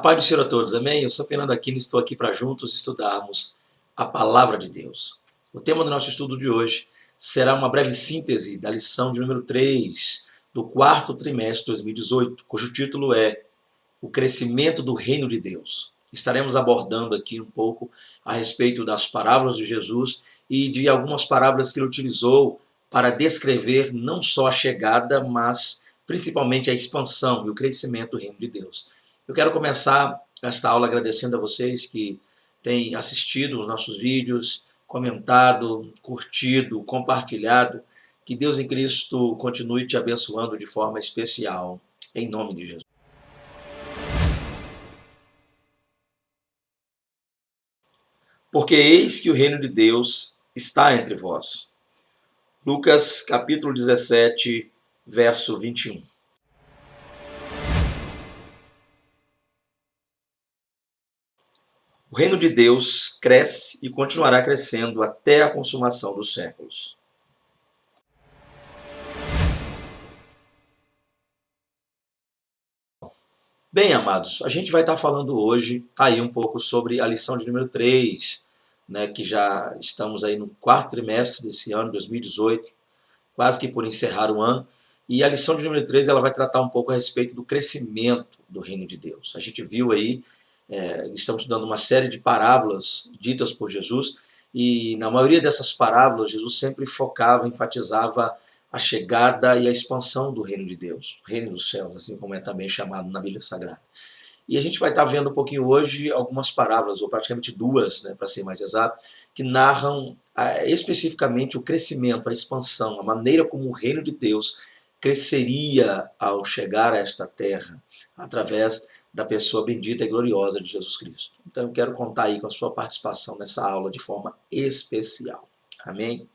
paz do Senhor a todos, amém? Eu sou Fernando Aquino e estou aqui para juntos estudarmos a Palavra de Deus. O tema do nosso estudo de hoje será uma breve síntese da lição de número 3 do quarto trimestre de 2018, cujo título é O Crescimento do Reino de Deus. Estaremos abordando aqui um pouco a respeito das parábolas de Jesus e de algumas parábolas que ele utilizou para descrever não só a chegada, mas principalmente a expansão e o crescimento do Reino de Deus. Eu quero começar esta aula agradecendo a vocês que têm assistido os nossos vídeos, comentado, curtido, compartilhado. Que Deus em Cristo continue te abençoando de forma especial, em nome de Jesus. Porque eis que o reino de Deus está entre vós. Lucas capítulo 17, verso 21. O reino de Deus cresce e continuará crescendo até a consumação dos séculos. Bem, amados, a gente vai estar falando hoje aí um pouco sobre a lição de número 3, né, que já estamos aí no quarto trimestre desse ano, 2018, quase que por encerrar o ano. E a lição de número 3 ela vai tratar um pouco a respeito do crescimento do reino de Deus. A gente viu aí, estamos estudando uma série de parábolas ditas por Jesus, e na maioria dessas parábolas, Jesus sempre focava, enfatizava a chegada e a expansão do reino de Deus, o reino dos céus, assim como é também chamado na Bíblia Sagrada. E a gente vai estar vendo um pouquinho hoje algumas parábolas, ou praticamente duas, né, para ser mais exato, que narram especificamente o crescimento, a expansão, a maneira como o reino de Deus cresceria ao chegar a esta terra, através da pessoa bendita e gloriosa de Jesus Cristo. Então eu quero contar aí com a sua participação nessa aula de forma especial. Amém?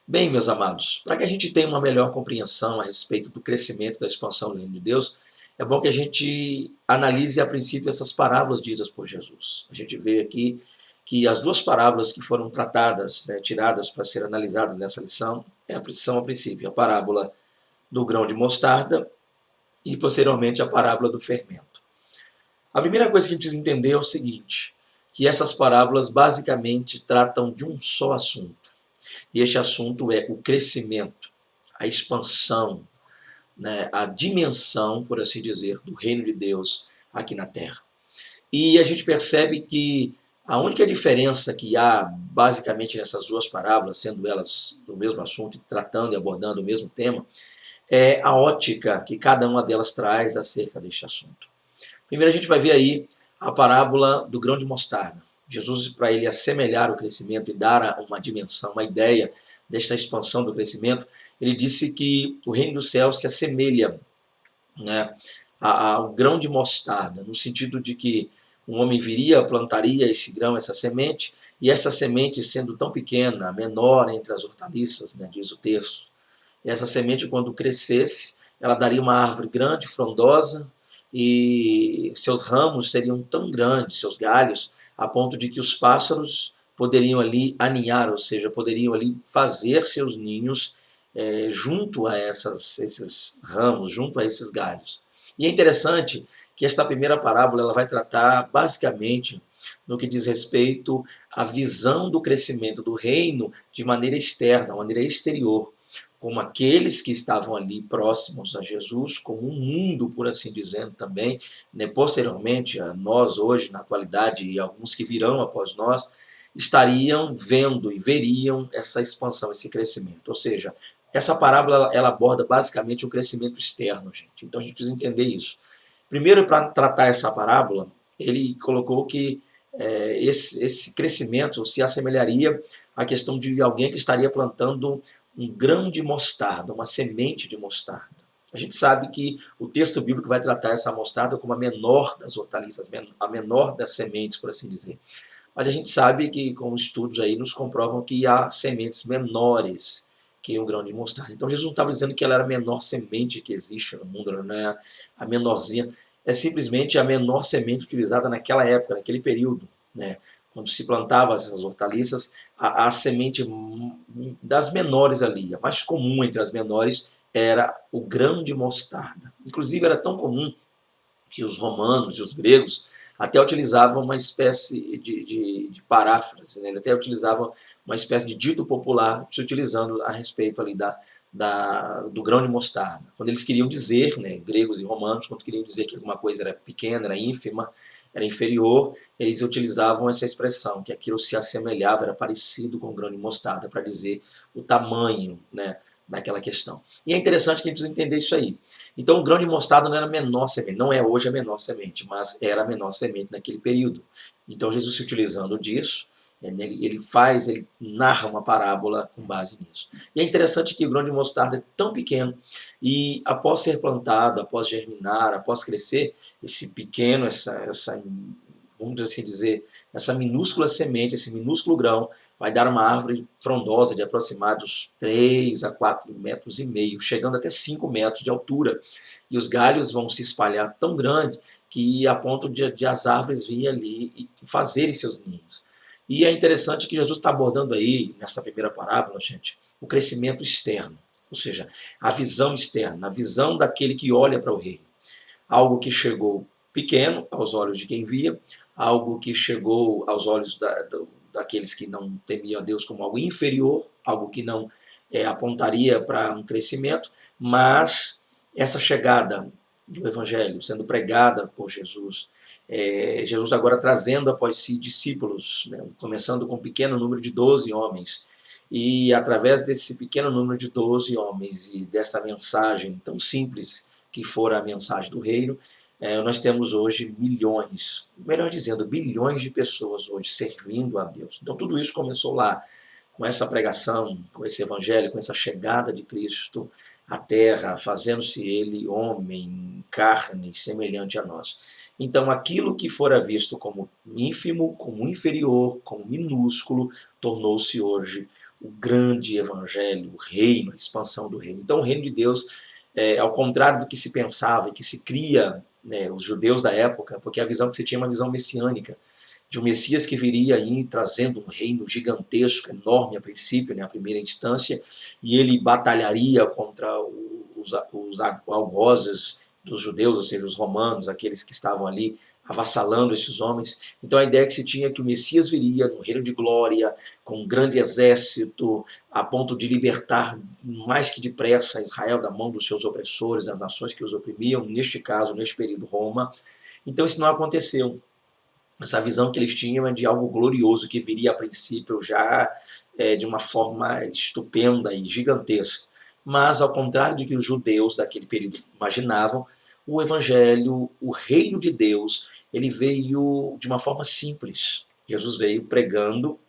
Bem, meus amados, para que a gente tenha uma melhor compreensão a respeito do crescimento da expansão do reino de Deus, é bom que a gente analise a princípio essas parábolas ditas por Jesus. A gente vê aqui que as duas parábolas que foram tratadas, né, tiradas para ser analisadas nessa lição, são a princípio a parábola do grão de mostarda e posteriormente a parábola do fermento. A primeira coisa que a gente precisa entender é o seguinte, que essas parábolas basicamente tratam de um só assunto. E este assunto é o crescimento, a expansão, né, a dimensão, por assim dizer, do reino de Deus aqui na Terra. E a gente percebe que a única diferença que há, basicamente, nessas duas parábolas, sendo elas do mesmo assunto, tratando e abordando o mesmo tema, é a ótica que cada uma delas traz acerca deste assunto. Primeiro a gente vai ver aí a parábola do grão de mostarda. Jesus, para ele assemelhar o crescimento e dar uma dimensão, uma ideia desta expansão do crescimento, ele disse que o reino do céu se assemelha, né, ao grão de mostarda, no sentido de que um homem viria, plantaria esse grão, essa semente, e essa semente, sendo tão pequena, menor entre as hortaliças, né, diz o texto, e essa semente, quando crescesse, ela daria uma árvore grande, frondosa, e seus ramos seriam tão grandes, seus galhos, a ponto de que os pássaros poderiam ali aninhar, ou seja, poderiam ali fazer seus ninhos junto a esses ramos, junto a esses galhos. E é interessante que esta primeira parábola ela vai tratar basicamente no que diz respeito à visão do crescimento do reino de maneira externa, maneira exterior, como aqueles que estavam ali próximos a Jesus, como um mundo, por assim dizendo, também, né, posteriormente, a nós hoje, na atualidade, e alguns que virão após nós, estariam vendo e veriam essa expansão, esse crescimento. Ou seja, essa parábola ela aborda basicamente o crescimento externo, gente. Então a gente precisa entender isso. Primeiro, para tratar essa parábola, ele colocou que esse crescimento se assemelharia à questão de alguém que estaria plantando um grão de mostarda, uma semente de mostarda. A gente sabe que o texto bíblico vai tratar essa mostarda como a menor das hortaliças, a menor das sementes, por assim dizer. Mas a gente sabe que, com estudos aí, nos comprovam que há sementes menores que o grão de mostarda. Então Jesus não estava dizendo que ela era a menor semente que existe no mundo, ela não é a menorzinha, é simplesmente a menor semente utilizada naquela época, naquele período, né? quando se plantava essas hortaliças, a semente das menores ali, a mais comum entre as menores, era o grão de mostarda. Inclusive, era tão comum que os romanos e os gregos até utilizavam uma espécie de paráfrase, né? Ele até utilizava uma espécie de dito popular, se utilizando a respeito ali do grão de mostarda. Quando eles queriam dizer, né, gregos e romanos, quando queriam dizer que alguma coisa era pequena, era ínfima, era inferior, eles utilizavam essa expressão, que aquilo se assemelhava, era parecido com o grão de mostarda, para dizer o tamanho, né, daquela questão. E é interessante que a gente precisa entender isso aí. Então o grão de mostarda não era a menor semente, não é hoje a menor semente, mas era a menor semente naquele período. Então Jesus se utilizando disso, ele narra uma parábola com base nisso. E é interessante que o grão de mostarda é tão pequeno e após ser plantado, após germinar, após crescer, esse pequeno, vamos assim dizer, essa minúscula semente, esse minúsculo grão, vai dar uma árvore frondosa de aproximados 3 a 4 metros e meio, chegando até 5 metros de altura. E os galhos vão se espalhar tão grande que a ponto de as árvores virem ali e fazerem seus ninhos. E é interessante que Jesus está abordando aí, nessa primeira parábola, gente, o crescimento externo, ou seja, a visão externa, a visão daquele que olha para o reino. Algo que chegou pequeno aos olhos de quem via, algo que chegou aos olhos daqueles que não temiam a Deus como algo inferior, algo que não apontaria para um crescimento, mas essa chegada do Evangelho sendo pregada por Jesus, Jesus agora trazendo após si discípulos, né, começando com um pequeno número de 12 homens, e através desse pequeno número de 12 homens e desta mensagem tão simples que fora a mensagem do reino, nós temos hoje milhões, melhor dizendo, bilhões de pessoas hoje servindo a Deus. Então tudo isso começou lá, com essa pregação, com esse evangelho, com essa chegada de Cristo à terra, fazendo-se ele homem, carne, semelhante a nós. Então aquilo que fora visto como ínfimo, como inferior, como minúsculo, tornou-se hoje o grande evangelho, o reino, a expansão do reino. Então o reino de Deus, ao contrário do que se pensava e que se cria, né, os judeus da época, porque a visão que se tinha é uma visão messiânica, de um Messias que viria aí trazendo um reino gigantesco, enorme a princípio, né, a primeira instância, e ele batalharia contra os algozes dos judeus, ou seja, os romanos, aqueles que estavam ali avassalando esses homens. Então a ideia que se tinha é que o Messias viria no reino de glória, com um grande exército, a ponto de libertar mais que depressa Israel da mão dos seus opressores, das nações que os oprimiam, neste caso, neste período, Roma. Então isso não aconteceu. Essa visão que eles tinham é de algo glorioso que viria a princípio já de uma forma estupenda e gigantesca. Mas, ao contrário do que os judeus daquele período imaginavam, o evangelho, o reino de Deus, ele veio de uma forma simples. Jesus veio pregando,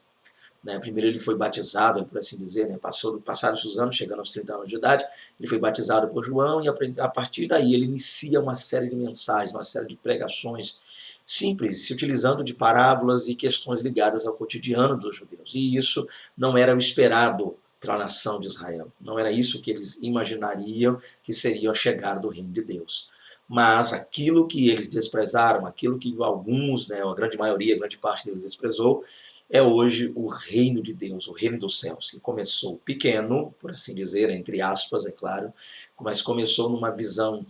né? Primeiro ele foi batizado, por assim dizer, né? Passados os anos, chegando aos 30 anos de idade, ele foi batizado por João e a partir daí ele inicia uma série de mensagens, uma série de pregações simples, se utilizando de parábolas e questões ligadas ao cotidiano dos judeus. E isso não era o esperado pela nação de Israel. Não era isso que eles imaginariam que seria a chegada do reino de Deus. Mas aquilo que eles desprezaram, aquilo que alguns, né, a grande maioria, a grande parte deles desprezou, é hoje o reino de Deus, o reino dos céus, que começou pequeno, por assim dizer, entre aspas, é claro, mas começou numa visão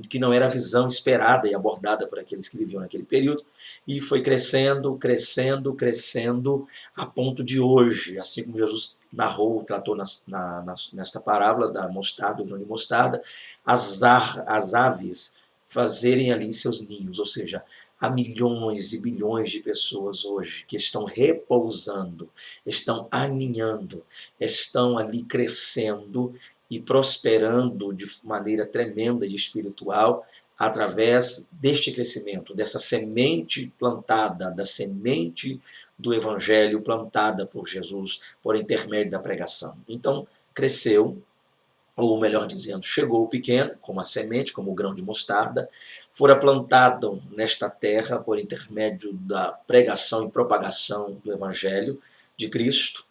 que não era a visão esperada e abordada por aqueles que viviam naquele período, e foi crescendo, crescendo, crescendo, a ponto de hoje, assim como Jesus narrou, tratou nesta parábola da mostarda, do grão de mostarda, as aves fazerem ali seus ninhos, ou seja, há milhões e bilhões de pessoas hoje que estão repousando, estão aninhando, estão ali crescendo e prosperando de maneira tremenda e espiritual através deste crescimento, dessa semente plantada, da semente do Evangelho plantada por Jesus por intermédio da pregação. Então, cresceu, ou melhor dizendo, chegou o pequeno, como a semente, como o grão de mostarda, fora plantado nesta terra por intermédio da pregação e propagação do Evangelho de Cristo,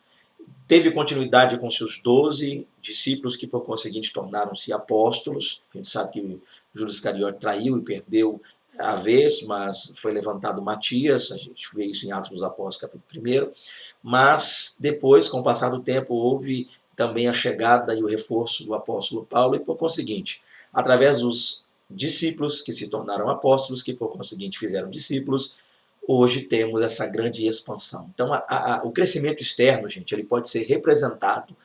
teve continuidade com seus 12 discípulos, que por conseguinte tornaram-se apóstolos. A gente sabe que Judas Iscariote traiu e perdeu a vez, mas foi levantado Matias, a gente vê isso em Atos dos Apóstolos, capítulo 1, mas depois, com o passar do tempo, houve também a chegada e o reforço do apóstolo Paulo, e por conseguinte, através dos discípulos que se tornaram apóstolos, que por conseguinte fizeram discípulos, hoje temos essa grande expansão. Então, o crescimento externo, gente, ele pode ser representado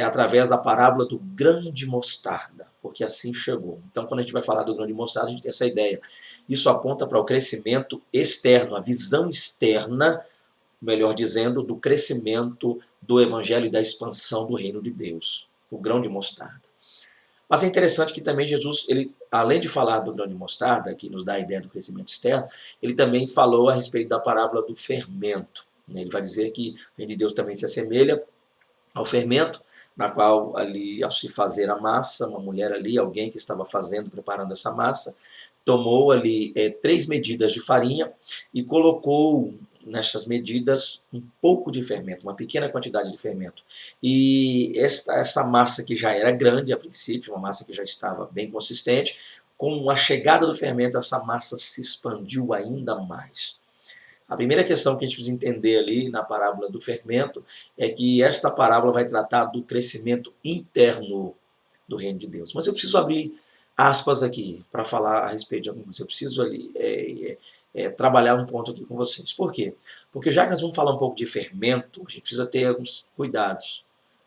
através da parábola do grão de mostarda, porque assim chegou. Então, quando a gente vai falar do grão de mostarda, a gente tem essa ideia. Isso aponta para o crescimento externo, a visão externa, melhor dizendo, do crescimento do evangelho e da expansão do reino de Deus, o grão de mostarda. Mas é interessante que também Jesus, ele, além de falar do grão de mostarda, que nos dá a ideia do crescimento externo, ele também falou a respeito da parábola do fermento. Ele vai dizer que o reino de Deus também se assemelha ao fermento, na qual ali, ao se fazer a massa, uma mulher ali, alguém que estava fazendo, preparando essa massa, tomou ali 3 medidas de farinha e colocou nestas medidas um pouco de fermento, uma pequena quantidade de fermento. E essa massa que já era grande a princípio, uma massa que já estava bem consistente, com a chegada do fermento, essa massa se expandiu ainda mais. A primeira questão que a gente precisa entender ali na parábola do fermento é que esta parábola vai tratar do crescimento interno do reino de Deus. Mas eu preciso abrir aspas aqui para falar a respeito de alguma coisa. Eu preciso ali trabalhar um ponto aqui com vocês. Por quê? Porque já que nós vamos falar um pouco de fermento, a gente precisa ter alguns cuidados.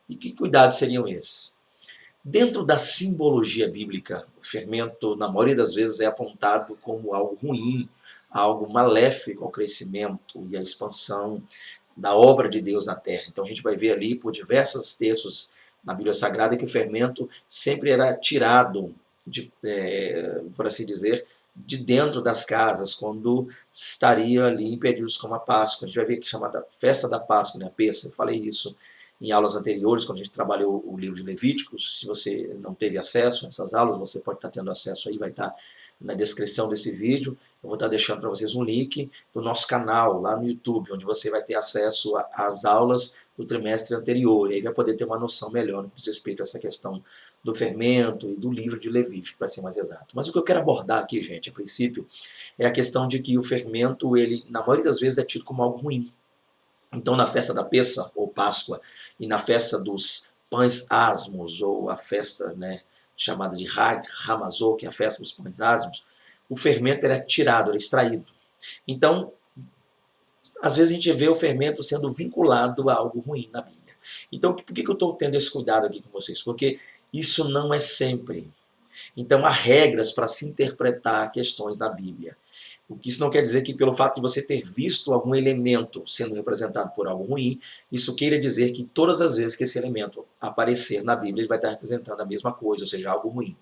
E que cuidados seriam esses? Dentro da simbologia bíblica, o fermento, na maioria das vezes, é apontado como algo ruim, algo maléfico ao crescimento e à expansão da obra de Deus na terra. Então a gente vai ver ali por diversos textos na Bíblia Sagrada que o fermento sempre era tirado, por assim dizer, de dentro das casas, quando estaria ali em períodos como a Páscoa. A gente vai ver que é chamada Festa da Páscoa, né, a Pêssega. Eu falei isso em aulas anteriores, quando a gente trabalhou o livro de Levíticos. Se você não teve acesso a essas aulas, você pode estar tendo acesso aí, vai estar na descrição desse vídeo. Eu vou estar deixando para vocês um link do nosso canal lá no YouTube, onde você vai ter acesso às aulas do trimestre anterior, e aí vai poder ter uma noção melhor no que diz respeito a essa questão do fermento e do livro de Levítico, para ser mais exato. Mas o que eu quero abordar aqui, gente, a princípio, é a questão de que o fermento, ele, na maioria das vezes, é tido como algo ruim. Então, na festa da Pêssega, ou Páscoa, e na festa dos pães asmos, ou a festa, né, chamada de Hag Hamazô, que é a festa dos pães asmos, o fermento era tirado, era extraído. Então, às vezes a gente vê o fermento sendo vinculado a algo ruim na Bíblia. Então, por que eu estou tendo esse cuidado aqui com vocês? Porque isso não é sempre. Então, há regras para se interpretar questões da Bíblia. O que isso não quer dizer que, pelo fato de você ter visto algum elemento sendo representado por algo ruim, isso queira dizer que todas as vezes que esse elemento aparecer na Bíblia, ele vai estar representando a mesma coisa, ou seja, algo ruim.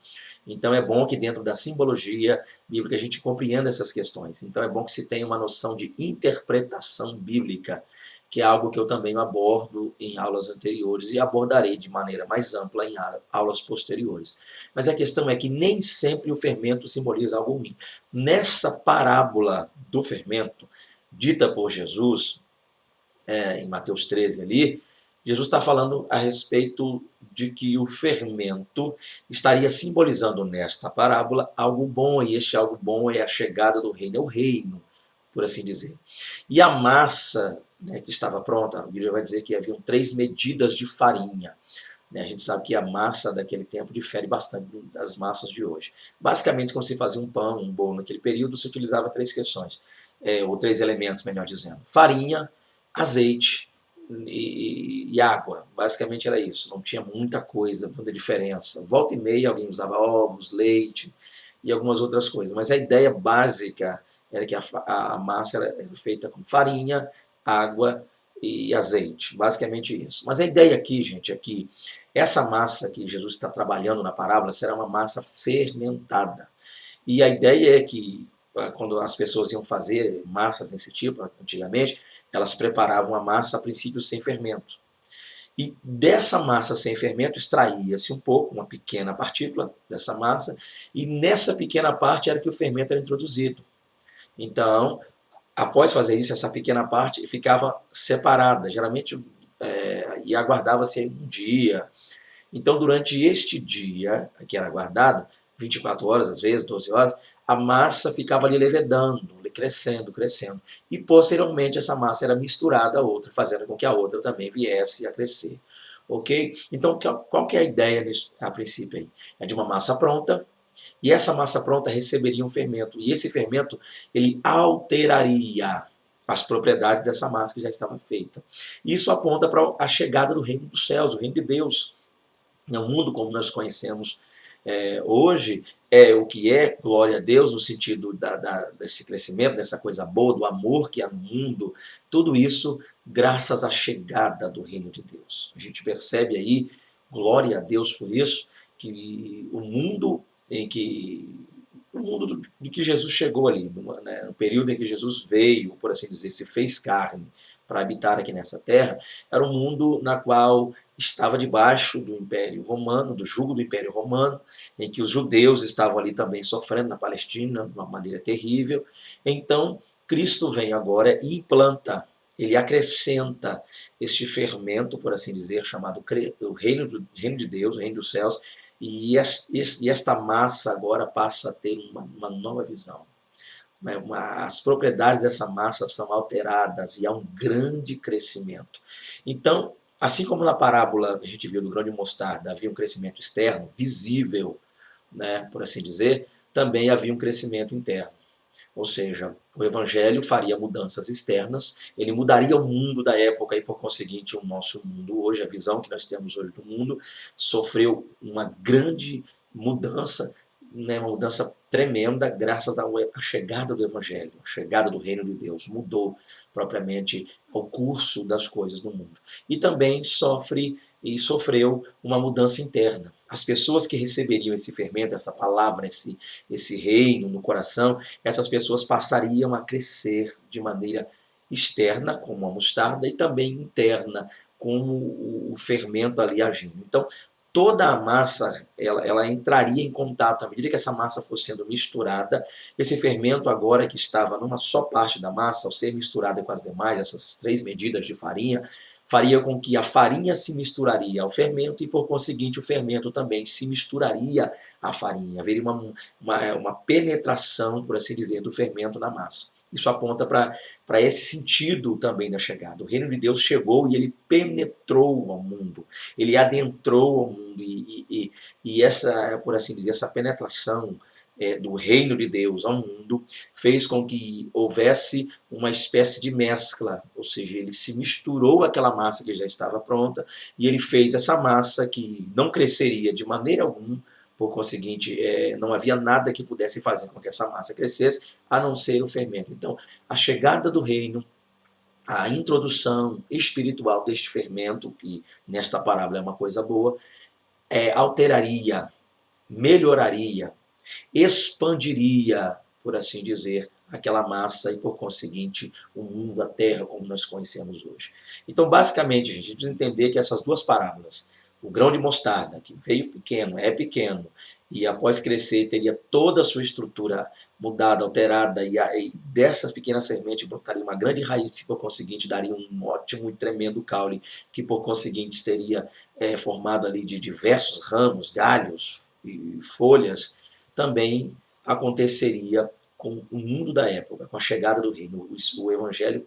Então é bom que dentro da simbologia bíblica a gente compreenda essas questões. Então é bom que se tenha uma noção de interpretação bíblica, que é algo que eu também abordo em aulas anteriores e abordarei de maneira mais ampla em aulas posteriores. Mas a questão é que nem sempre o fermento simboliza algo ruim. Nessa parábola do fermento, dita por Jesus, em Mateus 13 ali, Jesus está falando a respeito de que o fermento estaria simbolizando nesta parábola algo bom, e este algo bom é a chegada do reino, é o reino, por assim dizer. E a massa, né, que estava pronta, a Bíblia vai dizer que haviam 3 medidas de farinha. A gente sabe que a massa daquele tempo difere bastante das massas de hoje. Basicamente, quando se fazia um pão, um bolo naquele período, se utilizava 3 questões, ou 3 elementos, melhor dizendo: farinha, azeite e água. Basicamente era isso, não tinha muita coisa, muita diferença. Volta e meia alguém usava ovos, leite e algumas outras coisas, mas a ideia básica era que a massa era feita com farinha, água e azeite, basicamente isso. Mas a ideia aqui, gente, é que essa massa que Jesus está trabalhando na parábola será uma massa fermentada. E a ideia é que, quando as pessoas iam fazer massas desse tipo, antigamente, elas preparavam a massa a princípio sem fermento. E dessa massa sem fermento extraía-se um pouco, uma pequena partícula dessa massa, e nessa pequena parte era que o fermento era introduzido. Então, após fazer isso, essa pequena parte ficava separada, geralmente, e aguardava-se um dia. Então, durante este dia que era guardado, 24 horas, às vezes 12 horas, a massa ficava ali levedando, crescendo, crescendo. E posteriormente essa massa era misturada a outra, fazendo com que a outra também viesse a crescer. Ok? Então, qual que é a ideia nisso, a princípio aí? É de uma massa pronta, e essa massa pronta receberia um fermento, e esse fermento ele alteraria as propriedades dessa massa que já estava feita. Isso aponta para a chegada do reino dos céus, do reino de Deus. No mundo como nós conhecemos hoje, é o que é, glória a Deus, no sentido desse crescimento, dessa coisa boa, do amor que há no mundo, tudo isso graças à chegada do reino de Deus. A gente percebe aí, glória a Deus por isso, que o mundo em que o mundo de que Jesus chegou ali, no período em que Jesus veio, por assim dizer, se fez carne para habitar aqui nessa terra, era um mundo na qual estava debaixo do Império Romano, do jugo do Império Romano, em que os judeus estavam ali também sofrendo na Palestina de uma maneira terrível. Então, Cristo vem agora e implanta, ele acrescenta este fermento, por assim dizer, chamado o reino de Deus, o reino dos céus, e esta massa agora passa a ter uma nova visão. As propriedades dessa massa são alteradas e há um grande crescimento. Então, assim como na parábola que a gente viu do grão de mostarda, havia um crescimento externo, visível, né, por assim dizer, também havia um crescimento interno. Ou seja, o evangelho faria mudanças externas, ele mudaria o mundo da época e, por conseguinte, o nosso mundo hoje, a visão que nós temos hoje do mundo, sofreu uma grande mudança, né, uma mudança tremenda, graças à chegada do evangelho, a chegada do reino de Deus, mudou propriamente o curso das coisas no mundo. E também sofreu uma mudança interna. As pessoas que receberiam esse fermento, essa palavra, esse reino no coração, essas pessoas passariam a crescer de maneira externa, como a mostarda, e também interna, como o fermento ali agindo. Então, toda a massa ela entraria em contato, à medida que essa massa fosse sendo misturada, esse fermento agora que estava numa só parte da massa, ao ser misturada com as demais, essas 3 medidas de farinha, faria com que a farinha se misturaria ao fermento e, por conseguinte, o fermento também se misturaria à farinha. Haveria uma penetração, por assim dizer, do fermento na massa. Isso aponta para esse sentido também da chegada. O reino de Deus chegou e ele penetrou ao mundo, ele adentrou ao mundo. E essa, por assim dizer, essa penetração do reino de Deus ao mundo fez com que houvesse uma espécie de mescla, ou seja, ele se misturou àquela massa que já estava pronta e ele fez essa massa que não cresceria de maneira alguma. Por conseguinte, não havia nada que pudesse fazer com que essa massa crescesse, a não ser o fermento. Então, a chegada do reino, a introdução espiritual deste fermento, que nesta parábola é uma coisa boa, alteraria, melhoraria, expandiria, por assim dizer, aquela massa e, por conseguinte, o mundo, a terra, como nós conhecemos hoje. Então, basicamente, gente, a gente precisa entender que essas duas parábolas, o grão de mostarda, que veio pequeno, é pequeno, e após crescer teria toda a sua estrutura mudada, alterada, e dessas pequenas sementes brotaria uma grande raiz, que por conseguinte daria um ótimo e tremendo caule, que por conseguinte teria formado ali de diversos ramos, galhos e folhas. Também aconteceria com o mundo da época, com a chegada do reino. O evangelho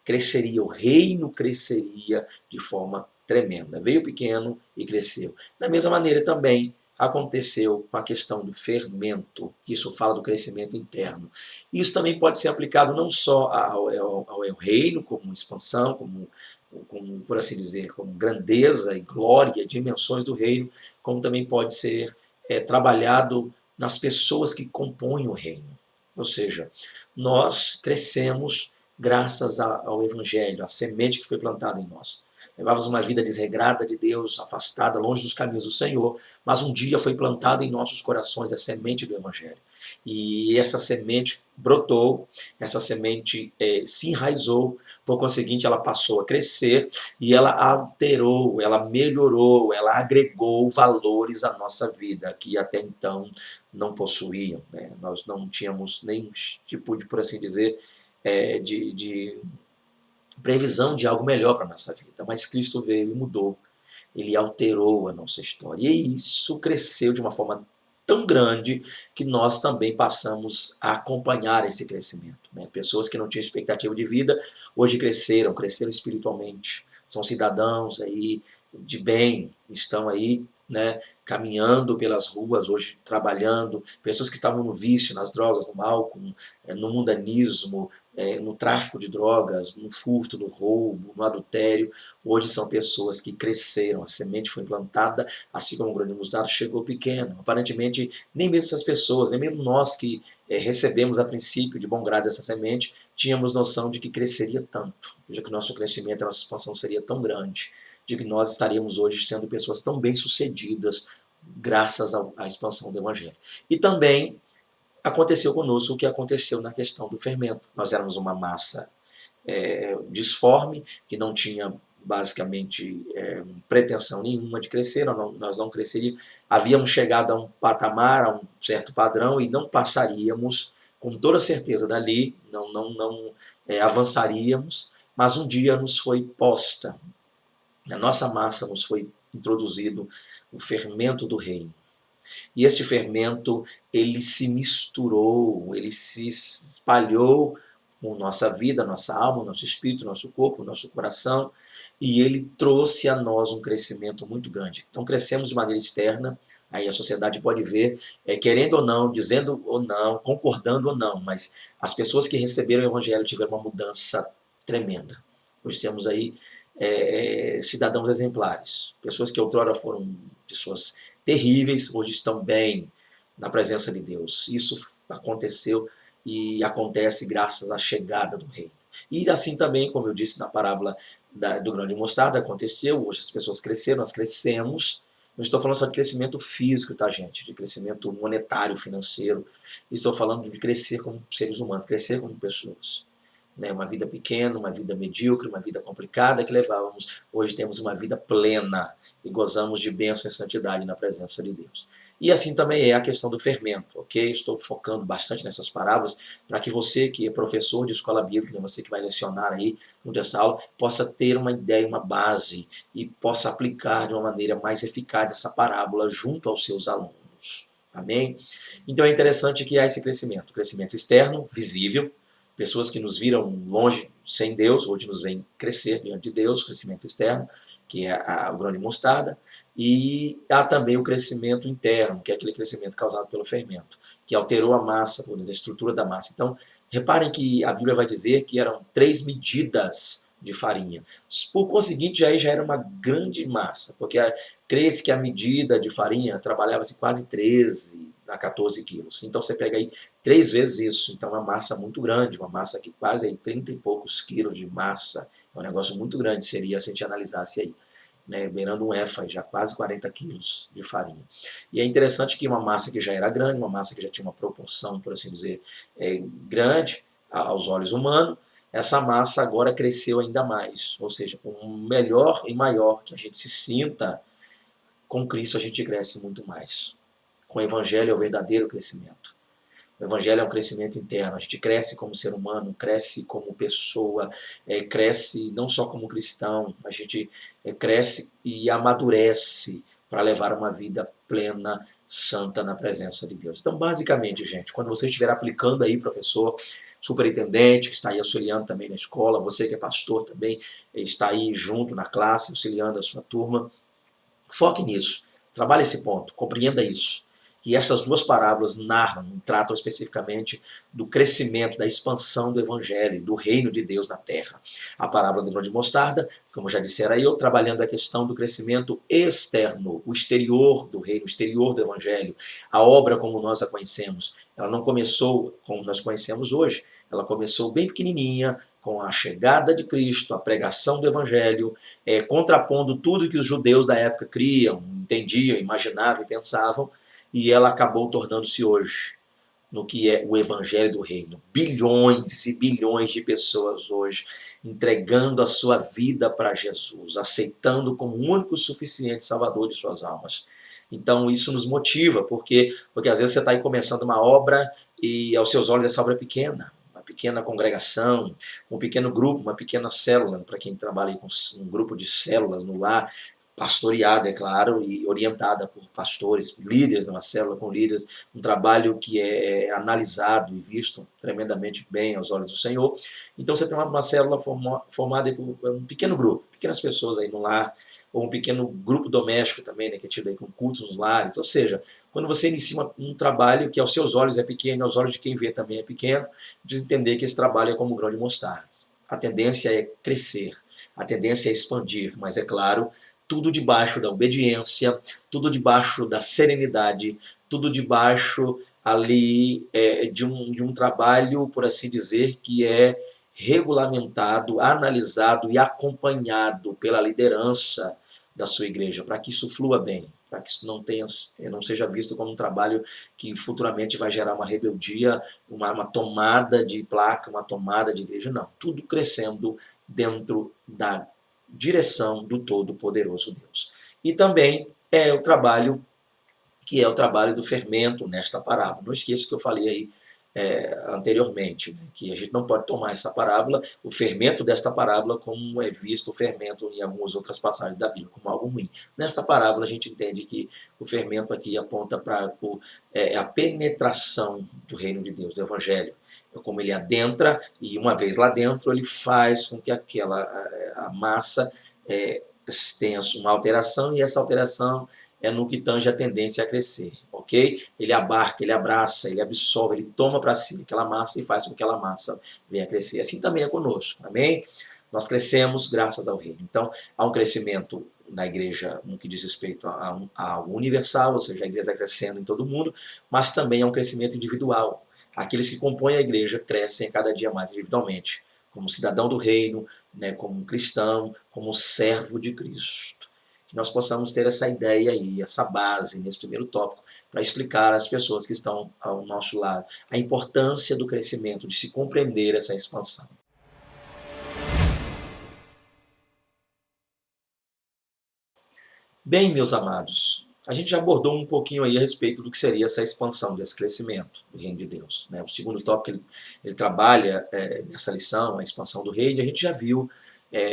cresceria, o reino cresceria de forma tremenda. Veio pequeno e cresceu. Da mesma maneira também aconteceu com a questão do fermento, isso fala do crescimento interno. Isso também pode ser aplicado não só ao reino, como expansão, como, por assim dizer, como grandeza e glória, dimensões do reino, como também pode ser trabalhado nas pessoas que compõem o reino. Ou seja, nós crescemos graças ao Evangelho, a semente que foi plantada em nós. Levávamos uma vida desregrada de Deus, afastada, longe dos caminhos do Senhor, mas um dia foi plantada em nossos corações a semente do Evangelho. E essa semente brotou, essa semente se enraizou, por conseguinte, ela passou a crescer e ela alterou, ela melhorou, ela agregou valores à nossa vida, que até então não possuíam. Né? Nós não tínhamos nenhum tipo de, por assim dizer, de previsão de algo melhor para a nossa vida. Mas Cristo veio e mudou. Ele alterou a nossa história. E isso cresceu de uma forma tão grande que nós também passamos a acompanhar esse crescimento, né? Pessoas que não tinham expectativa de vida, hoje cresceram espiritualmente, são cidadãos aí de bem, estão aí, né, caminhando pelas ruas, hoje trabalhando, pessoas que estavam no vício, nas drogas, no álcool, no mundanismo, no tráfico de drogas, no furto, no roubo, no adultério, hoje são pessoas que cresceram, a semente foi implantada, assim como o grão de mostarda chegou pequeno. Aparentemente, nem mesmo essas pessoas, nem mesmo nós que recebemos a princípio de bom grado essa semente, tínhamos noção de que cresceria tanto, de que o nosso crescimento, a nossa expansão seria tão grande, de que nós estaríamos hoje sendo pessoas tão bem-sucedidas graças à expansão do Evangelho. E também aconteceu conosco o que aconteceu na questão do fermento. Nós éramos uma massa disforme, que não tinha basicamente pretensão nenhuma de crescer, nós não cresceríamos, havíamos chegado a um patamar, a um certo padrão, e não passaríamos com toda certeza dali, não avançaríamos, mas um dia nos foi posta, na nossa massa nos foi introduzido o fermento do reino. E este fermento, ele se misturou, ele se espalhou com nossa vida, nossa alma, nosso espírito, nosso corpo, nosso coração, e ele trouxe a nós um crescimento muito grande. Então crescemos de maneira externa, aí a sociedade pode ver, querendo ou não, dizendo ou não, concordando ou não, mas as pessoas que receberam o Evangelho tiveram uma mudança tremenda. Hoje temos aí cidadãos exemplares, pessoas que outrora foram pessoas terríveis, hoje estão bem na presença de Deus. Isso aconteceu e acontece graças à chegada do reino. E assim também, como eu disse na parábola do grão de mostarda, aconteceu, hoje as pessoas cresceram, nós crescemos. Não estou falando só de crescimento físico, tá, gente? De crescimento monetário, financeiro. Estou falando de crescer como seres humanos, crescer como pessoas. Uma vida pequena, uma vida medíocre, uma vida complicada que levávamos. Hoje temos uma vida plena e gozamos de bênção e santidade na presença de Deus. E assim também é a questão do fermento, ok? Estou focando bastante nessas parábolas para que você que é professor de escola bíblica, você que vai lecionar aí nessa aula, possa ter uma ideia, uma base e possa aplicar de uma maneira mais eficaz essa parábola junto aos seus alunos. Amém? Então é interessante que há esse crescimento externo, visível, pessoas que nos viram longe sem Deus, hoje nos veem crescer diante de Deus, crescimento externo, que é o grão de mostarda, e há também o crescimento interno, que é aquele crescimento causado pelo fermento, que alterou a massa, a estrutura da massa. Então, reparem que a Bíblia vai dizer que eram 3 medidas de farinha. Por conseguinte, aí já era uma grande massa, porque crê-se que a medida de farinha trabalhava-se quase 13 a 14 quilos. Então você pega aí 3 vezes isso. Então é uma massa muito grande, uma massa que quase aí 30 e poucos quilos de massa. É um negócio muito grande, seria se a gente analisasse aí, né, beirando um éfa, já quase 40 quilos de farinha. E é interessante que uma massa que já era grande, uma massa que já tinha uma proporção, por assim dizer, grande aos olhos humanos, essa massa agora cresceu ainda mais. Ou seja, com melhor e maior que a gente se sinta com Cristo, a gente cresce muito mais. Com o Evangelho é o verdadeiro crescimento. O Evangelho é um crescimento interno. A gente cresce como ser humano, cresce como pessoa, cresce não só como cristão, a gente cresce e amadurece para levar uma vida plena, santa na presença de Deus. Então, basicamente, gente, quando você estiver aplicando aí, professor, superintendente, que está aí auxiliando também na escola, você que é pastor também, está aí junto na classe, auxiliando a sua turma, foque nisso, trabalhe esse ponto, compreenda isso. Que essas 2 parábolas narram, tratam especificamente do crescimento, da expansão do Evangelho, do reino de Deus na terra. A parábola do grão de mostarda, como já dissera eu, trabalhando a questão do crescimento externo, o exterior do reino, o exterior do Evangelho. A obra como nós a conhecemos, ela não começou como nós conhecemos hoje, ela começou bem pequenininha, com a chegada de Cristo, a pregação do Evangelho, contrapondo tudo que os judeus da época criam, entendiam, imaginavam e pensavam, e ela acabou tornando-se hoje no que é o Evangelho do Reino. Bilhões e bilhões de pessoas hoje entregando a sua vida para Jesus, aceitando como o único suficiente Salvador de suas almas. Então isso nos motiva, porque às vezes você está aí começando uma obra e aos seus olhos essa obra é pequena. Uma pequena congregação, um pequeno grupo, uma pequena célula, para quem trabalha aí com um grupo de células no lar, pastoreada, é claro, e orientada por pastores, líderes, uma célula com líderes, um trabalho que é analisado e visto tremendamente bem aos olhos do Senhor. Então você tem uma célula formada por um pequeno grupo, pequenas pessoas aí no lar, ou um pequeno grupo doméstico também, né, que é tido aí com cultos nos lares. Ou seja, quando você inicia um trabalho que aos seus olhos é pequeno, aos olhos de quem vê também é pequeno, precisa entender que esse trabalho é como um grão de mostarda. A tendência é crescer, a tendência é expandir, mas é claro, tudo debaixo da obediência, tudo debaixo da serenidade, tudo debaixo ali de um trabalho, por assim dizer, que é regulamentado, analisado e acompanhado pela liderança da sua igreja, para que isso flua bem, para que isso não seja visto como um trabalho que futuramente vai gerar uma rebeldia, uma tomada de placa, uma tomada de igreja, não. Tudo crescendo dentro da direção do Todo-Poderoso Deus. E também é o trabalho que é o trabalho do fermento nesta parábola. Não esqueça que eu falei aí anteriormente, né, que a gente não pode tomar essa parábola, o fermento desta parábola, como é visto o fermento em algumas outras passagens da Bíblia, como algo ruim. Nesta parábola a gente entende que o fermento aqui aponta para a penetração do reino de Deus, do Evangelho. É como ele adentra, e uma vez lá dentro, ele faz com que a massa tenha uma alteração, e essa alteração é no que tange a tendência a crescer, ok? Ele abarca, ele abraça, ele absorve, ele toma para si aquela massa e faz com que aquela massa venha a crescer. Assim também é conosco, amém? Nós crescemos graças ao reino. Então, há um crescimento na igreja no que diz respeito a algo universal, ou seja, a igreja crescendo em todo mundo, mas também há um crescimento individual. Aqueles que compõem a igreja crescem cada dia mais individualmente, como cidadão do reino, né, como cristão, como servo de Cristo. Que nós possamos ter essa ideia aí, essa base nesse primeiro tópico, para explicar às pessoas que estão ao nosso lado a importância do crescimento, de se compreender essa expansão. Bem, meus amados, a gente já abordou um pouquinho aí a respeito do que seria essa expansão, desse crescimento do reino de Deus, né? O segundo tópico ele trabalha nessa lição, a expansão do reino, e a gente já viu,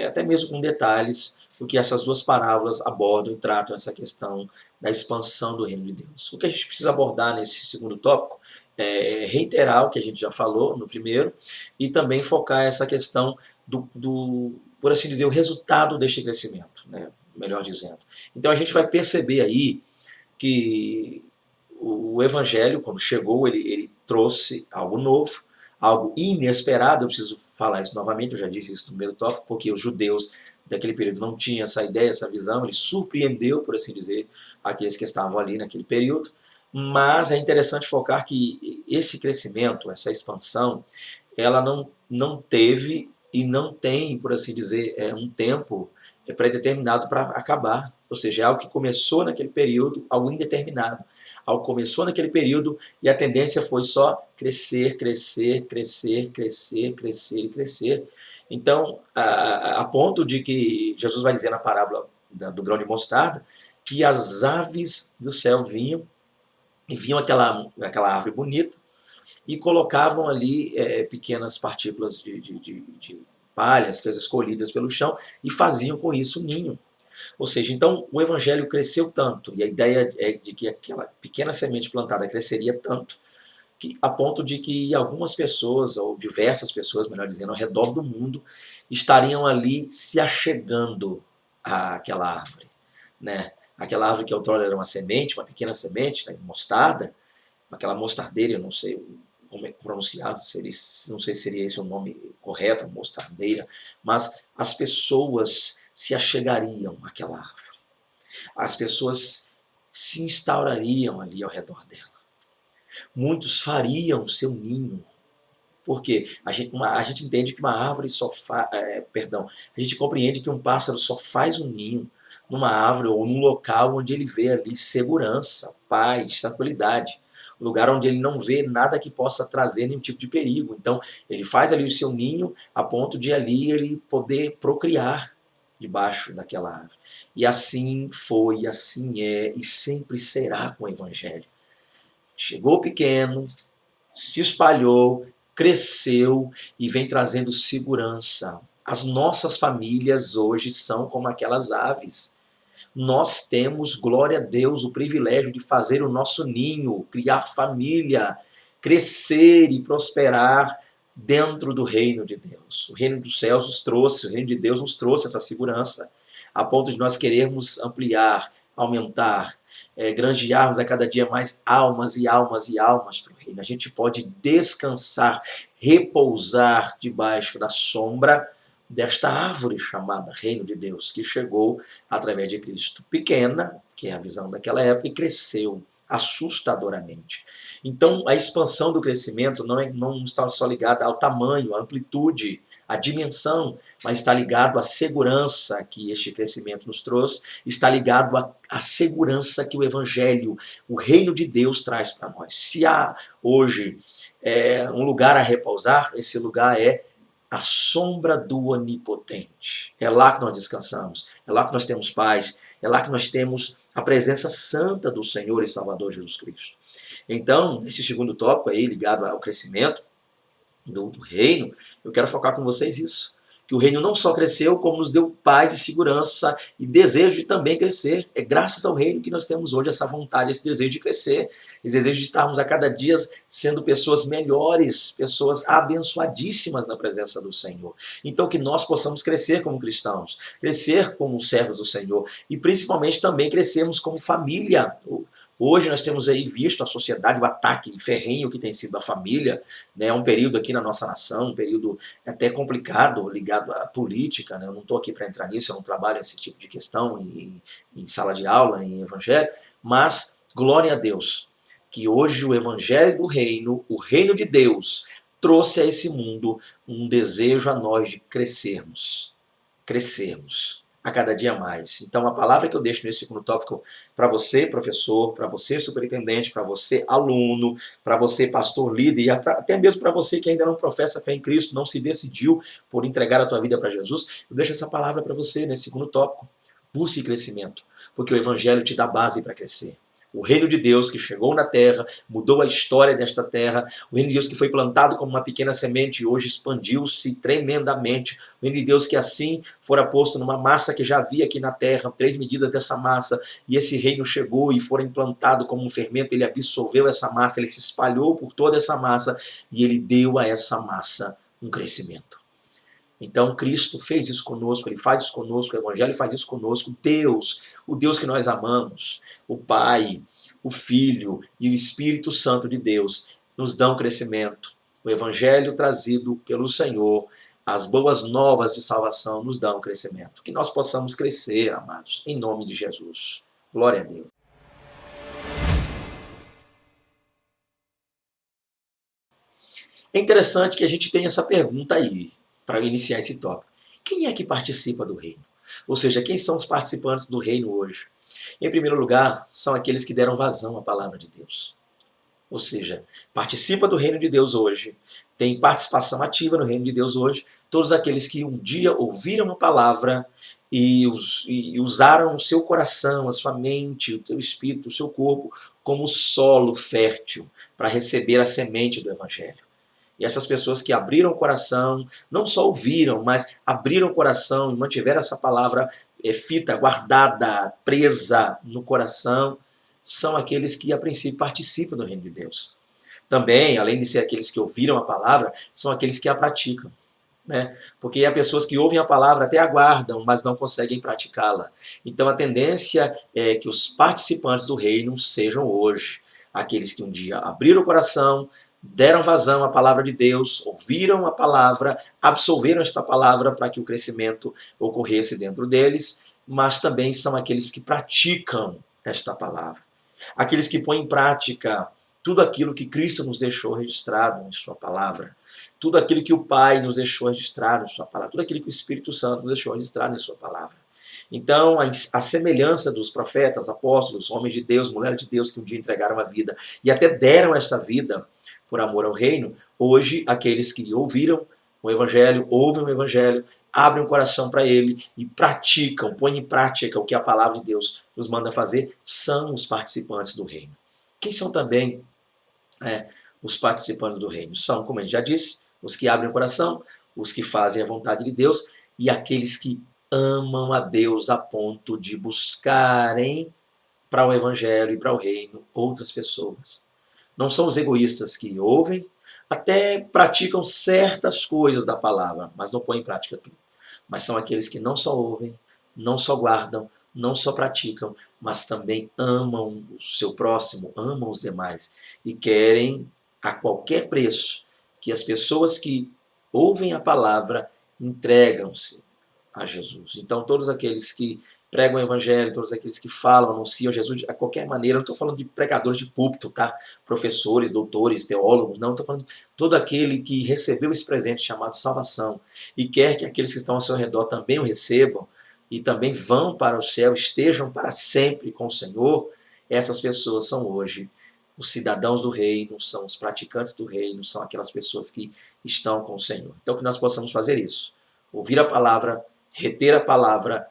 até mesmo com detalhes, o que essas duas parábolas abordam e tratam essa questão da expansão do reino de Deus. O que a gente precisa abordar nesse segundo tópico é reiterar o que a gente já falou no primeiro e também focar essa questão por assim dizer, o resultado deste crescimento, né? Melhor dizendo. Então a gente vai perceber aí que o Evangelho, quando chegou, ele trouxe algo novo, algo inesperado. Eu preciso falar isso novamente, eu já disse isso no primeiro tópico, porque os judeus daquele período não tinham essa ideia, essa visão. Ele surpreendeu, por assim dizer, aqueles que estavam ali naquele período. Mas é interessante focar que esse crescimento, essa expansão, ela não teve e não tem, por assim dizer, um tempo pré-determinado para acabar. Ou seja, é algo que começou naquele período, algo indeterminado. Algo começou naquele período e a tendência foi só crescer, crescer, crescer, crescer, crescer e crescer. Então, a ponto de que Jesus vai dizer na parábola do grão de mostarda que as aves do céu vinham e viam aquela árvore bonita e colocavam ali pequenas partículas de palhas, que as escolhidas pelo chão, e faziam com isso um ninho. Ou seja, então o evangelho cresceu tanto, e a ideia é de que aquela pequena semente plantada cresceria tanto, que, a ponto de que algumas pessoas, ou diversas pessoas, melhor dizendo, ao redor do mundo, estariam ali se achegando àquela árvore. Né? Aquela árvore que outrora era uma semente, uma pequena semente, né, mostarda, aquela mostardeira, eu não sei como é pronunciado, não sei se seria esse o nome correto, mostardeira, mas as pessoas se achegariam àquela árvore. As pessoas se instaurariam ali ao redor dela. Muitos fariam seu ninho. Porque a gente entende que uma árvore só faz. A gente compreende que um pássaro só faz um ninho numa árvore ou num local onde ele vê ali segurança, paz, tranquilidade. Um lugar onde ele não vê nada que possa trazer nenhum tipo de perigo. Então, ele faz ali o seu ninho a ponto de ali ele poder procriar debaixo daquela árvore. E assim foi, assim é e sempre será com o Evangelho. Chegou pequeno, se espalhou, cresceu e vem trazendo segurança. As nossas famílias hoje são como aquelas aves. Nós temos, glória a Deus, o privilégio de fazer o nosso ninho, criar família, crescer e prosperar dentro do reino de Deus. O reino dos céus nos trouxe, o reino de Deus nos trouxe essa segurança, a ponto de nós querermos ampliar, aumentar, granjearmos a cada dia mais almas e almas e almas para o reino. A gente pode descansar, repousar debaixo da sombra desta árvore chamada Reino de Deus, que chegou através de Cristo. Pequena, que é a visão daquela época, e cresceu assustadoramente. Então, a expansão do crescimento não está só ligada ao tamanho, à amplitude, à dimensão, mas está ligado à segurança que este crescimento nos trouxe, está ligado à segurança que o Evangelho, o Reino de Deus traz para nós. Se há hoje um lugar a repousar, esse lugar é a sombra do Onipotente. É lá que nós descansamos, é lá que nós temos paz, é lá que nós temos a presença santa do Senhor e Salvador Jesus Cristo. Então, esse segundo tópico aí, ligado ao crescimento do reino, eu quero focar com vocês isso. Que o reino não só cresceu, como nos deu paz e segurança e desejo de também crescer. É graças ao reino que nós temos hoje essa vontade, esse desejo de crescer, esse desejo de estarmos a cada dia sendo pessoas melhores, pessoas abençoadíssimas na presença do Senhor. Então que nós possamos crescer como cristãos, crescer como servos do Senhor e principalmente também crescermos como família. Hoje nós temos aí visto a sociedade, o ataque ferrenho que tem sido a família, né? É um período aqui na nossa nação, um período até complicado, ligado à política, né? Eu não estou aqui para entrar nisso, eu não trabalho esse tipo de questão em sala de aula, em evangelho, mas glória a Deus, que hoje o evangelho do reino, o reino de Deus, trouxe a esse mundo um desejo a nós de crescermos a cada dia mais. Então, a palavra que eu deixo nesse segundo tópico para você, professor, para você, superintendente, para você, aluno, para você, pastor, líder, e até mesmo para você que ainda não professa fé em Cristo, não se decidiu por entregar a tua vida para Jesus, eu deixo essa palavra para você nesse segundo tópico. Busque crescimento, porque o evangelho te dá base para crescer. O reino de Deus que chegou na terra, mudou a história desta terra. O reino de Deus que foi plantado como uma pequena semente e hoje expandiu-se tremendamente. O reino de Deus que assim fora posto numa massa que já havia aqui na terra, 3 medidas dessa massa, e esse reino chegou e fora implantado como um fermento, ele absorveu essa massa, ele se espalhou por toda essa massa e ele deu a essa massa um crescimento. Então Cristo fez isso conosco, Ele faz isso conosco, o Evangelho faz isso conosco. Deus, o Deus que nós amamos, o Pai, o Filho e o Espírito Santo de Deus nos dão crescimento. O Evangelho trazido pelo Senhor, as boas novas de salvação nos dão crescimento. Que nós possamos crescer, amados, em nome de Jesus. Glória a Deus. É interessante que a gente tenha essa pergunta aí, para iniciar esse tópico. Quem é que participa do reino? Ou seja, quem são os participantes do reino hoje? Em primeiro lugar, são aqueles que deram vazão à palavra de Deus. Ou seja, participa do reino de Deus hoje, tem participação ativa no reino de Deus hoje, todos aqueles que um dia ouviram a palavra e usaram o seu coração, a sua mente, o seu espírito, o seu corpo como solo fértil para receber a semente do evangelho. E essas pessoas que abriram o coração, não só ouviram, mas abriram o coração e mantiveram essa palavra fita, guardada, presa no coração, são aqueles que a princípio participam do reino de Deus. Também, além de ser aqueles que ouviram a palavra, são aqueles que a praticam. Né? Porque há pessoas que ouvem a palavra, até aguardam, mas não conseguem praticá-la. Então a tendência é que os participantes do reino sejam hoje aqueles que um dia abriram o coração, deram vazão à palavra de Deus, ouviram a palavra, absorveram esta palavra para que o crescimento ocorresse dentro deles, mas também são aqueles que praticam esta palavra. Aqueles que põem em prática tudo aquilo que Cristo nos deixou registrado em sua palavra, tudo aquilo que o Pai nos deixou registrado em sua palavra, tudo aquilo que o Espírito Santo nos deixou registrado em sua palavra. Então, a semelhança dos profetas, apóstolos, homens de Deus, mulheres de Deus que um dia entregaram a vida e até deram essa vida por amor ao reino, hoje aqueles que ouviram o Evangelho, ouvem o Evangelho, abrem o coração para ele e praticam, põem em prática o que a palavra de Deus nos manda fazer, são os participantes do reino. Quem são também os participantes do reino? São, como a gente já disse, os que abrem o coração, os que fazem a vontade de Deus e aqueles que amam a Deus a ponto de buscarem para o Evangelho e para o reino outras pessoas. Não são os egoístas que ouvem, até praticam certas coisas da palavra, mas não põem em prática tudo. Mas são aqueles que não só ouvem, não só guardam, não só praticam, mas também amam o seu próximo, amam os demais e querem a qualquer preço que as pessoas que ouvem a palavra entregam-se a Jesus. Então, todos aqueles que pregam o evangelho, todos aqueles que falam, anunciam Jesus, de qualquer maneira, não estou falando de pregadores de púlpito, tá? Professores, doutores, teólogos, não, estou falando de todo aquele que recebeu esse presente chamado salvação e quer que aqueles que estão ao seu redor também o recebam e também vão para o céu, estejam para sempre com o Senhor. Essas pessoas são hoje os cidadãos do reino, são os praticantes do reino, são aquelas pessoas que estão com o Senhor. Então, que nós possamos fazer isso, ouvir a palavra, reter a palavra,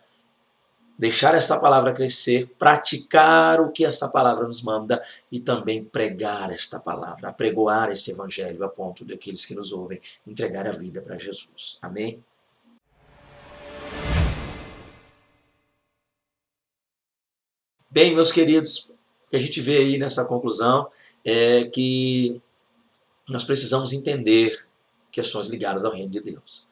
deixar esta palavra crescer, praticar o que esta palavra nos manda e também pregar esta palavra, apregoar este evangelho a ponto de aqueles que nos ouvem entregar a vida para Jesus. Amém? Bem, meus queridos, o que a gente vê aí nessa conclusão é que nós precisamos entender questões ligadas ao reino de Deus.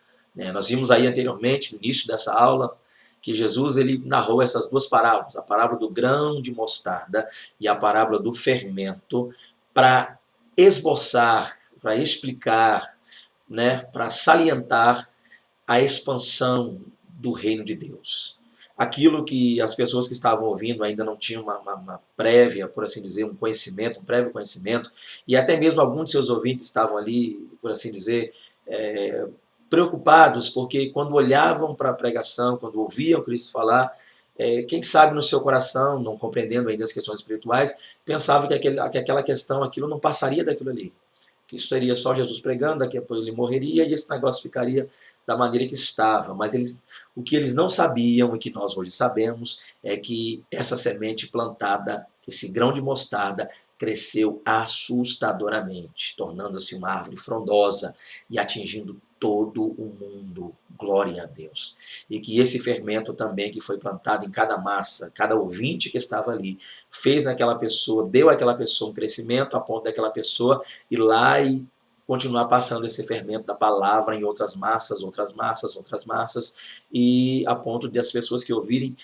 Nós vimos aí anteriormente, no início dessa aula, que Jesus ele narrou essas duas parábolas, a parábola do grão de mostarda e a parábola do fermento, para esboçar, para explicar, para salientar a expansão do reino de Deus. Aquilo que as pessoas que estavam ouvindo ainda não tinham uma prévia, por assim dizer, um conhecimento, um prévio conhecimento, e até mesmo alguns de seus ouvintes estavam ali, por assim dizer, preocupados, porque quando olhavam para a pregação, quando ouviam Cristo falar, quem sabe no seu coração, não compreendendo ainda as questões espirituais, pensavam que aquela questão, aquilo não passaria daquilo ali. Que isso seria só Jesus pregando, daqui a pouco ele morreria e esse negócio ficaria da maneira que estava. Mas o que eles não sabiam e que nós hoje sabemos é que essa semente plantada, esse grão de mostarda, cresceu assustadoramente, tornando-se uma árvore frondosa e atingindo todo o mundo. Glória a Deus. E que esse fermento também que foi plantado em cada massa, cada ouvinte que estava ali, fez naquela pessoa, deu àquela pessoa um crescimento a ponto daquela pessoa ir lá e continuar passando esse fermento da palavra em outras massas, outras massas, outras massas, e a ponto de as pessoas que ouvirem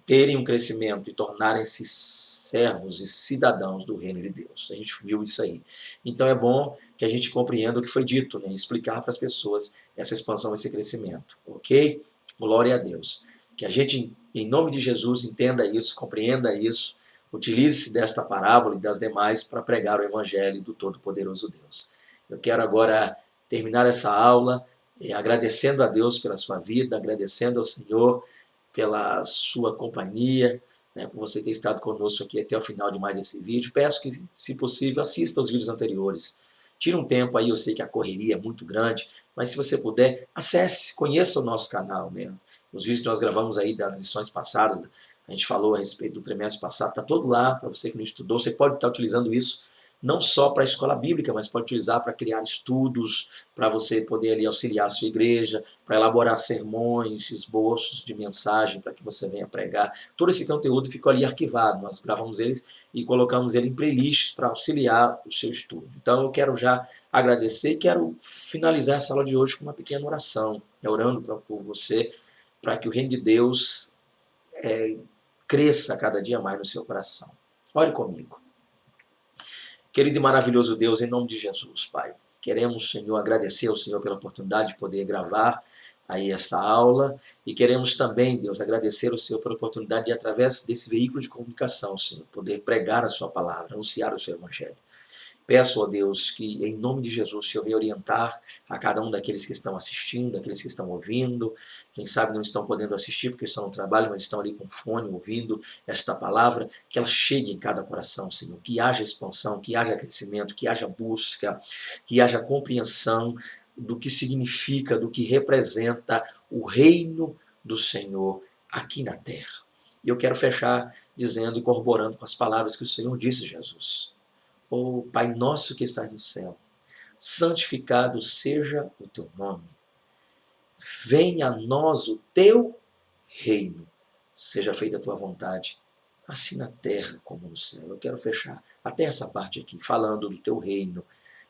terem um crescimento e tornarem-se servos e cidadãos do reino de Deus. A gente viu isso aí. Então é bom que a gente compreenda o que foi dito, explicar para as pessoas essa expansão, esse crescimento, ok? Glória a Deus. Que a gente, em nome de Jesus, entenda isso, compreenda isso, utilize-se desta parábola e das demais para pregar o evangelho do Todo-Poderoso Deus. Eu quero agora terminar essa aula agradecendo a Deus pela sua vida, agradecendo ao Senhor pela sua companhia, por você ter estado conosco aqui até o final de mais esse vídeo. Peço que, se possível, assista aos vídeos anteriores. Tira um tempo aí, eu sei que a correria é muito grande, mas se você puder, acesse, conheça o nosso canal. Os vídeos que nós gravamos aí das lições passadas, a gente falou a respeito do trimestre passado, está todo lá, para você que não estudou, você pode estar utilizando isso não só para a escola bíblica, mas pode utilizar para criar estudos, para você poder ali auxiliar a sua igreja, para elaborar sermões, esboços de mensagem para que você venha pregar. Todo esse conteúdo ficou ali arquivado, nós gravamos eles e colocamos ele em playlists para auxiliar o seu estudo. Então eu quero já agradecer e quero finalizar essa aula de hoje com uma pequena oração, orando por você, para que o reino de Deus cresça cada dia mais no seu coração. Ore comigo. Querido e maravilhoso Deus, em nome de Jesus, Pai, queremos, Senhor, agradecer ao Senhor pela oportunidade de poder gravar aí essa aula e queremos também, Deus, agradecer ao Senhor pela oportunidade de, através desse veículo de comunicação, Senhor, poder pregar a sua palavra, anunciar o seu evangelho. Peço, ó Deus, que em nome de Jesus o Senhor venha orientar a cada um daqueles que estão assistindo, daqueles que estão ouvindo, quem sabe não estão podendo assistir porque estão no trabalho, mas estão ali com fone, ouvindo esta palavra, que ela chegue em cada coração, Senhor, que haja expansão, que haja crescimento, que haja busca, que haja compreensão do que significa, do que representa o reino do Senhor aqui na terra. E eu quero fechar dizendo e corroborando com as palavras que o Senhor disse, Jesus. Oh, Pai nosso que estás no céu, santificado seja o teu nome. Venha a nós o teu reino. Seja feita a tua vontade, assim na terra como no céu. Eu quero fechar até essa parte aqui, falando do teu reino,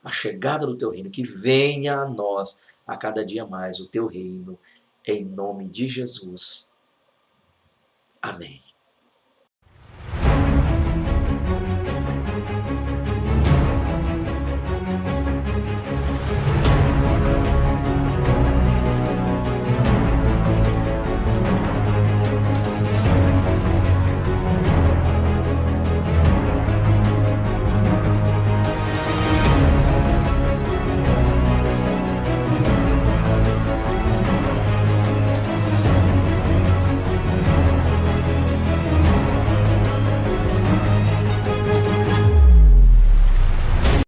a chegada do teu reino, que venha a nós a cada dia mais o teu reino, em nome de Jesus. Amém.